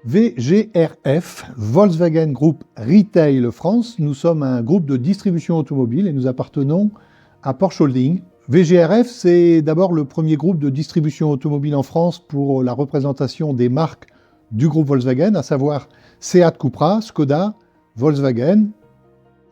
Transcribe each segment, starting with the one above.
VGRF, Volkswagen Group Retail France, nous sommes un groupe de distribution automobile et nous appartenons à Porsche Holding. VGRF, c'est d'abord le premier groupe de distribution automobile en France pour la représentation des marques du groupe Volkswagen, à savoir Seat Cupra, Skoda, Volkswagen,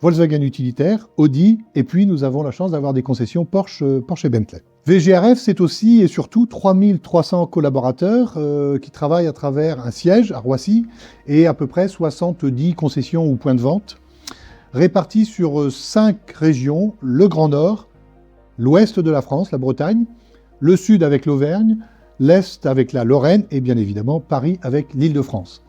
Volkswagen Utilitaire, Audi, et puis nous avons la chance d'avoir des concessions Porsche et Bentley. VGRF, c'est aussi et surtout 3300 collaborateurs qui travaillent à travers un siège à Roissy et à peu près 70 concessions ou points de vente, répartis sur 5 régions, le Grand Nord, l'ouest de la France, la Bretagne, le sud avec l'Auvergne, l'est avec la Lorraine et bien évidemment Paris avec l'Île-de-France.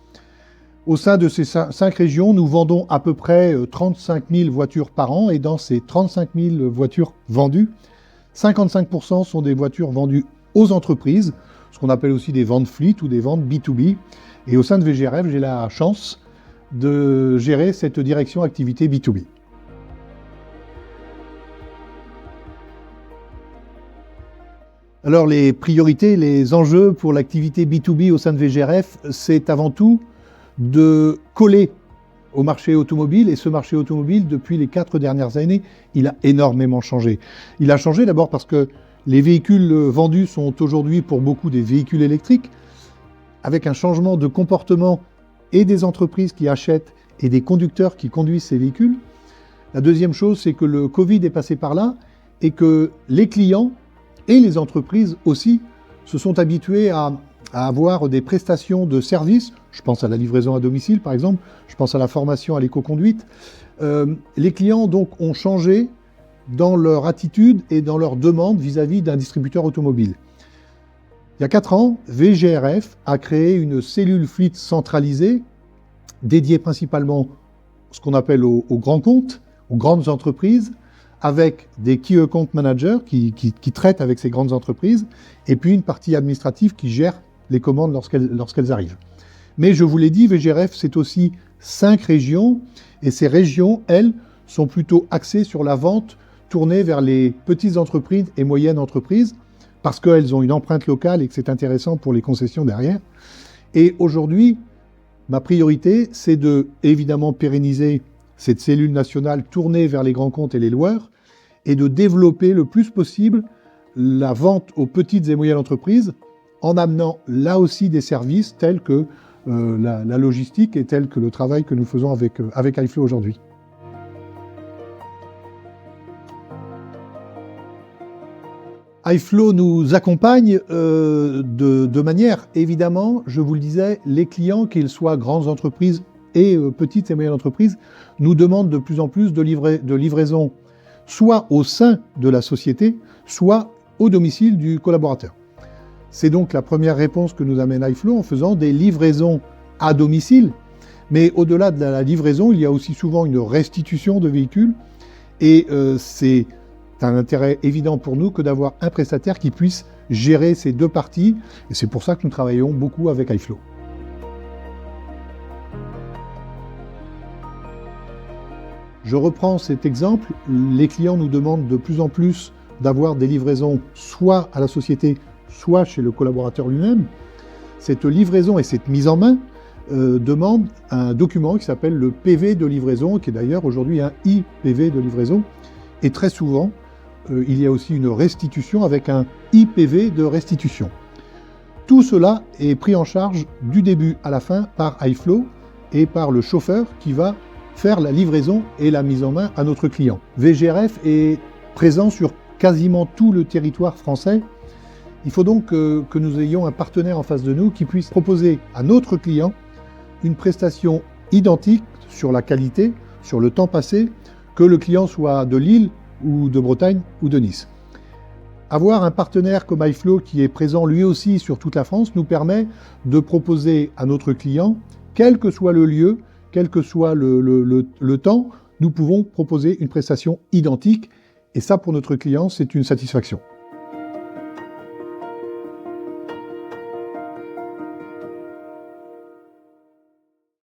Au sein de ces 5 régions, nous vendons à peu près 35 000 voitures par an et dans ces 35 000 voitures vendues, 55% sont des voitures vendues aux entreprises, ce qu'on appelle aussi des ventes fleet ou des ventes B2B. Et au sein de VGRF, j'ai la chance de gérer cette direction activité B2B. Alors les priorités, les enjeux pour l'activité B2B au sein de VGRF, c'est avant tout de coller au marché automobile, et ce marché automobile, depuis les 4 dernières années, il a énormément changé. Il a changé d'abord parce que les véhicules vendus sont aujourd'hui pour beaucoup des véhicules électriques, avec un changement de comportement et des entreprises qui achètent et des conducteurs qui conduisent ces véhicules. La deuxième chose, c'est que le Covid est passé par là et que les clients et les entreprises aussi se sont habitués à avoir des prestations de services. Je pense à la livraison à domicile, par exemple. Je pense à la formation à l'éco-conduite. Les clients, donc, ont changé dans leur attitude et dans leur demande vis-à-vis d'un distributeur automobile. Il y a 4 ans, VGRF a créé une cellule fleet centralisée dédiée principalement ce qu'on appelle aux grands comptes, aux grandes entreprises, avec des Key Account Managers qui traitent avec ces grandes entreprises, et puis une partie administrative qui gère les commandes lorsqu'elles arrivent. Mais je vous l'ai dit, VGRF, c'est aussi 5 régions, et ces régions, elles, sont plutôt axées sur la vente tournée vers les petites entreprises et moyennes entreprises, parce qu'elles ont une empreinte locale et que c'est intéressant pour les concessions derrière. Et aujourd'hui, ma priorité, c'est de, évidemment, pérenniser cette cellule nationale tournée vers les grands comptes et les loueurs, et de développer le plus possible la vente aux petites et moyennes entreprises, en amenant là aussi des services tels que la logistique et tels que le travail que nous faisons avec iFlow aujourd'hui. iFlow nous accompagne de manière, évidemment, je vous le disais, les clients, qu'ils soient grandes entreprises et petites et moyennes entreprises, nous demandent de plus en plus de livraison, soit au sein de la société, soit au domicile du collaborateur. C'est donc la première réponse que nous amène iFlow en faisant des livraisons à domicile. Mais au-delà de la livraison, il y a aussi souvent une restitution de véhicules. Et c'est un intérêt évident pour nous que d'avoir un prestataire qui puisse gérer ces deux parties. Et c'est pour ça que nous travaillons beaucoup avec iFlow. Je reprends cet exemple. Les clients nous demandent de plus en plus d'avoir des livraisons soit à la société, soit chez le collaborateur lui-même. Cette livraison et cette mise en main demandent un document qui s'appelle le PV de livraison, qui est d'ailleurs aujourd'hui un IPV de livraison. Et très souvent, il y a aussi une restitution avec un IPV de restitution. Tout cela est pris en charge du début à la fin par iFlow et par le chauffeur qui va faire la livraison et la mise en main à notre client. VGRF est présent sur quasiment tout le territoire français. Il faut donc que nous ayons un partenaire en face de nous qui puisse proposer à notre client une prestation identique sur la qualité, sur le temps passé, que le client soit de Lille ou de Bretagne ou de Nice. Avoir un partenaire comme iFlow qui est présent lui aussi sur toute la France nous permet de proposer à notre client, quel que soit le lieu, quel que soit le temps, nous pouvons proposer une prestation identique. Et ça, pour notre client, c'est une satisfaction.